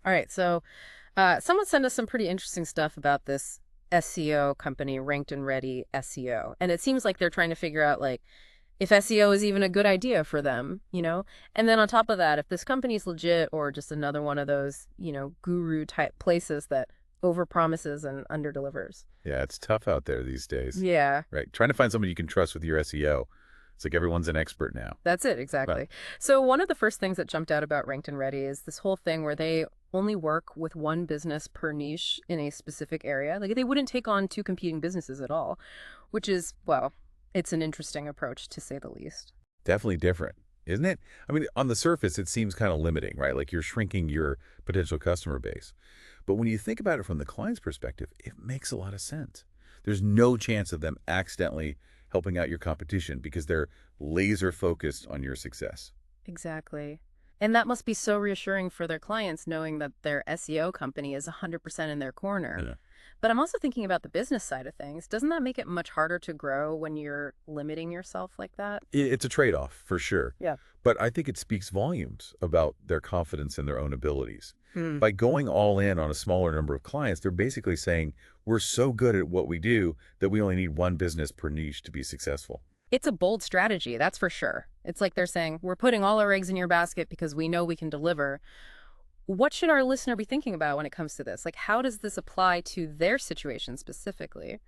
All right, so someone sent us some pretty interesting stuff about this SEO company, Ranked and Ready SEO. And it seems like they're trying to figure out, like, if SEO is even a good idea for them, you know? And then on top of that, if this company's legit or just another one of those, guru type places that overpromises and underdelivers. Yeah, it's tough out there these days. Yeah, Right. Trying to find someone you can trust with your SEO. It's like everyone's an expert now. that's it, Well, exactly. So one of the first things that jumped out about Ranked and Ready is this whole thing where they only work with one business per niche in a specific area. Like they wouldn't take on two competing businesses at all, which is, well, it's an interesting approach to say the least. definitely different, isn't it? I mean, on the surface, it seems kind of limiting, right? Like you're shrinking your potential customer base. But when you think about it from the client's perspective, it makes a lot of sense. There's no chance of them accidentally helping out your competition because they're laser focused on your success. Exactly. And that must be so reassuring for their clients knowing that their SEO company is 100% in their corner. Yeah. But I'm also thinking about the business side of things. Doesn't that make it much harder to grow when you're limiting yourself like that? It's a trade-off for sure. Yeah. But I think it speaks volumes about their confidence in their own abilities. Hmm. By going all in on a smaller number of clients, they're basically saying, we're so good at what we do that we only need one business per niche to be successful. It's a bold strategy, that's for sure. It's like they're saying, we're putting all our eggs in your basket because we know we can deliver. What should our listener be thinking about when it comes to this? Like, how does this apply to their situation specifically?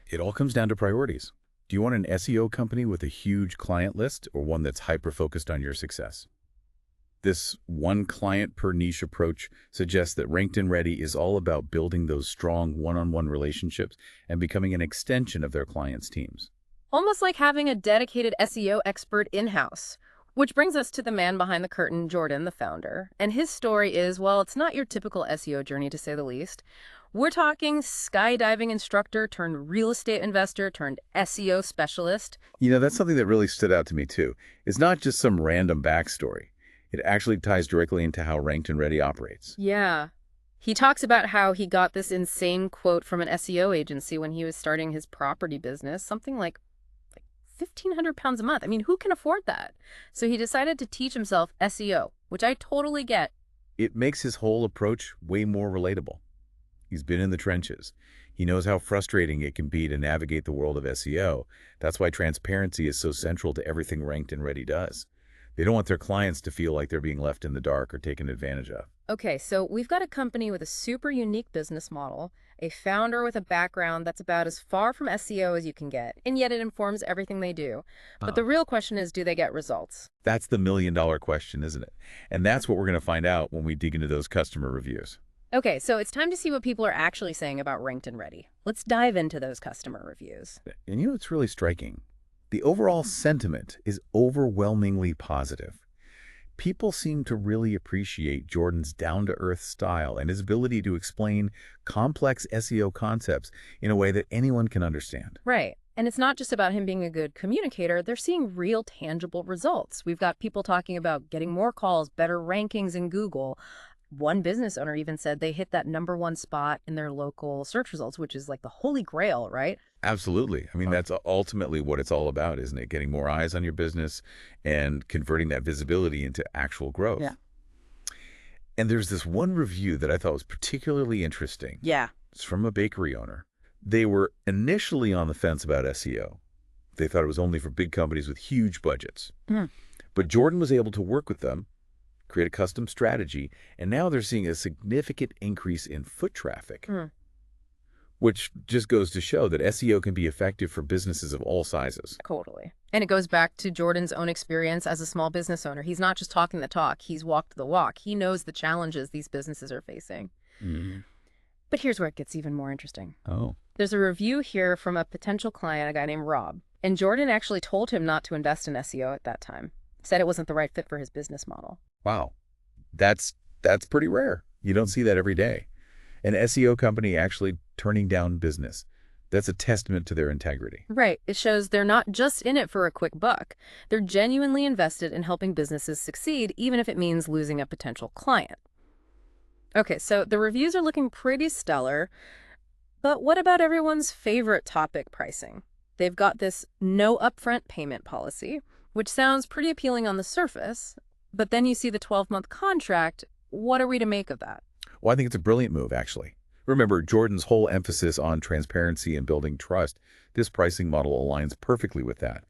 It all comes down to priorities. Do you want an SEO company with a huge client list or one that's hyper-focused on your success? This one client per niche approach suggests that Ranked and Ready is all about building those strong one-on-one relationships and becoming an extension of their clients' teams. Almost like having a dedicated SEO expert in-house. Which brings us to the man behind the curtain, Jordan, the founder. And his story is, well, it's not your typical SEO journey, to say the least. We're talking skydiving instructor turned real estate investor turned SEO specialist. You know, that's something that really stood out to me too. It's not just some random backstory. It actually ties directly into how Ranked and Ready operates. Yeah. He talks about how he got this insane quote from an SEO agency when he was starting his property business, something like £1,500 a month. I mean, who can afford that? So he decided to teach himself SEO, which I totally get. It makes his whole approach way more relatable. He's been in the trenches. He knows how frustrating it can be to navigate the world of SEO. That's why transparency is so central to everything Ranked and Ready does. They don't want their clients to feel like they're being left in the dark or taken advantage of. Okay, so we've got a company with a super unique business model, a founder with a background that's about as far from SEO as you can get, and yet it informs everything they do. But the real question is, do they get results? That's the million-dollar question, isn't it? And that's what we're going to find out when we dig into those customer reviews. Okay, so it's time to see what people are actually saying about Ranked and Ready. Let's dive into those customer reviews. And you know what's really striking? The overall sentiment is overwhelmingly positive. People seem to really appreciate Jordan's down-to-earth style and his ability to explain complex SEO concepts in a way that anyone can understand. Right. And it's not just about him being a good communicator. They're seeing real tangible results. We've got people talking about getting more calls, better rankings in Google. One business owner even said they hit that #1 spot in their local search results, which is like the holy grail, right? Absolutely. I mean, that's ultimately what it's all about, isn't it? Getting more eyes on your business and converting that visibility into actual growth. Yeah. And there's this one review that I thought was particularly interesting. Yeah. It's from a bakery owner. They were initially on the fence about SEO. They thought it was only for big companies with huge budgets. Mm. But Jordan was able to work with them, create a custom strategy, and now they're seeing a significant increase in foot traffic, Mm. which just goes to show that SEO can be effective for businesses of all sizes. Totally. And it goes back to Jordan's own experience as a small business owner. He's not just talking the talk, he's walked the walk. He knows the challenges these businesses are facing. Mhm. But here's where it gets even more interesting. Oh, There's a review here from a potential client, a guy named Rob. And Jordan actually told him not to invest in SEO at that time. Said it wasn't the right fit for his business model. wow. That's pretty rare. You don't see that every day. An SEO company actually turning down business. That's a testament to their integrity. Right. It shows they're not just in it for a quick buck. They're genuinely invested in helping businesses succeed, even if it means losing a potential client. Okay, so the reviews are looking pretty stellar. But what about everyone's favorite topic, pricing? They've got this no upfront payment policy, which sounds pretty appealing on the surface. But then you see the 12-month contract. What are we to make of that? Well, I think it's a brilliant move, actually. Remember, Jordan's whole emphasis on transparency and building trust, this pricing model aligns perfectly with that.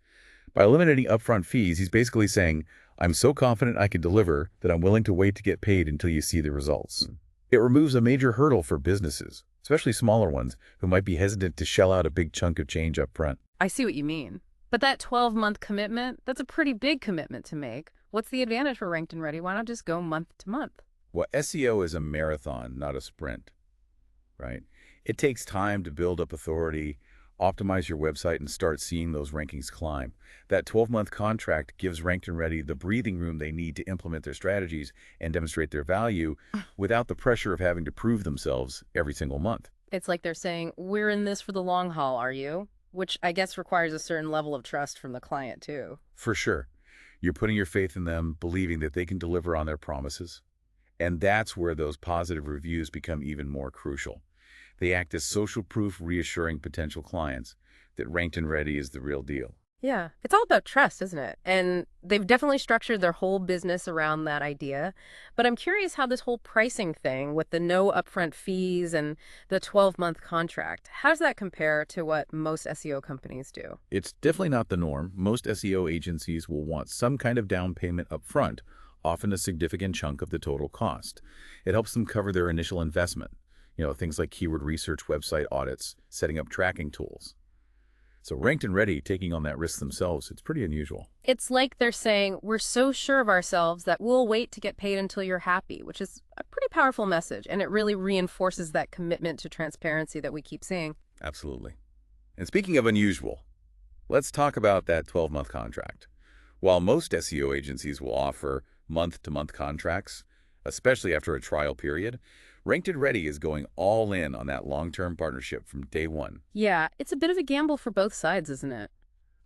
By eliminating upfront fees, he's basically saying, I'm so confident I can deliver that I'm willing to wait to get paid until you see the results. It removes a major hurdle for businesses, especially smaller ones, who might be hesitant to shell out a big chunk of change up front. I see what you mean. But that 12-month commitment, that's a pretty big commitment to make. What's the advantage for Ranked and Ready? Why not just go month to month? Well, SEO is a marathon, not a sprint, right? It takes time to build up authority, optimize your website, and start seeing those rankings climb. That 12-month contract gives Ranked and Ready the breathing room they need to implement their strategies and demonstrate their value without the pressure of having to prove themselves every single month. It's like they're saying, we're in this for the long haul, are you? Which I guess requires a certain level of trust from the client, too. For sure. You're putting your faith in them, believing that they can deliver on their promises. And that's where those positive reviews become even more crucial. They act as social proof, reassuring potential clients that Ranked and Ready is the real deal. Yeah, it's all about trust, isn't it? And they've definitely structured their whole business around that idea. But I'm curious how this whole pricing thing with the no upfront fees and the 12-month contract, how does that compare to what most SEO companies do? It's definitely not the norm. Most SEO agencies will want some kind of down payment up front, often a significant chunk of the total cost. It helps them cover their initial investment. Things like keyword research, website audits, setting up tracking tools. So Ranked and Ready taking on that risk themselves, it's pretty unusual. It's like they're saying, we're so sure of ourselves that we'll wait to get paid until you're happy, which is a pretty powerful message. And it really reinforces that commitment to transparency that we keep seeing. Absolutely. And speaking of unusual, let's talk about that 12-month contract. While most SEO agencies will offer month-to-month contracts, especially after a trial period, Ranked and Ready is going all in on that long-term partnership from day one. Yeah, it's a bit of a gamble for both sides, isn't it?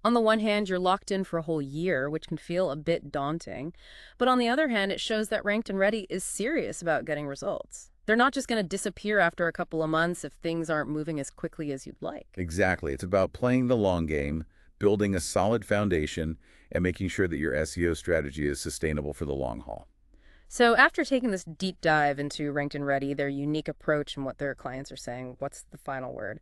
On the one hand, you're locked in for a whole year, which can feel a bit daunting. But on the other hand, it shows that Ranked and Ready is serious about getting results. They're not just going to disappear after a couple of months if things aren't moving as quickly as you'd like. Exactly. It's about playing the long game, building a solid foundation, and making sure that your SEO strategy is sustainable for the long haul. So after taking this deep dive into Ranked and Ready, their unique approach and what their clients are saying, what's the final word?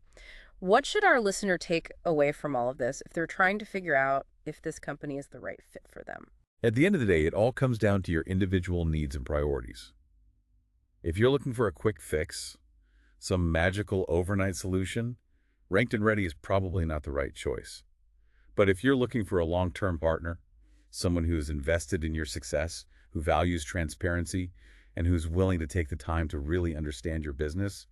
What should our listener take away from all of this if they're trying to figure out if this company is the right fit for them? At the end of the day, it all comes down to your individual needs and priorities. If you're looking for a quick fix, some magical overnight solution, Ranked and Ready is probably not the right choice. But if you're looking for a long-term partner, someone who is invested in your success, who values transparency, and who's willing to take the time to really understand your business,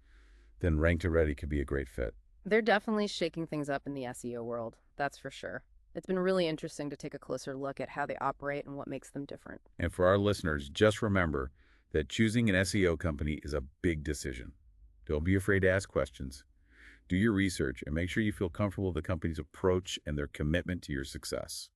then Ranked and Ready could be a great fit. They're definitely shaking things up in the SEO world, that's for sure. It's been really interesting to take a closer look at how they operate and what makes them different. And for our listeners, just remember that choosing an SEO company is a big decision. Don't be afraid to ask questions. Do your research and make sure you feel comfortable with the company's approach and their commitment to your success.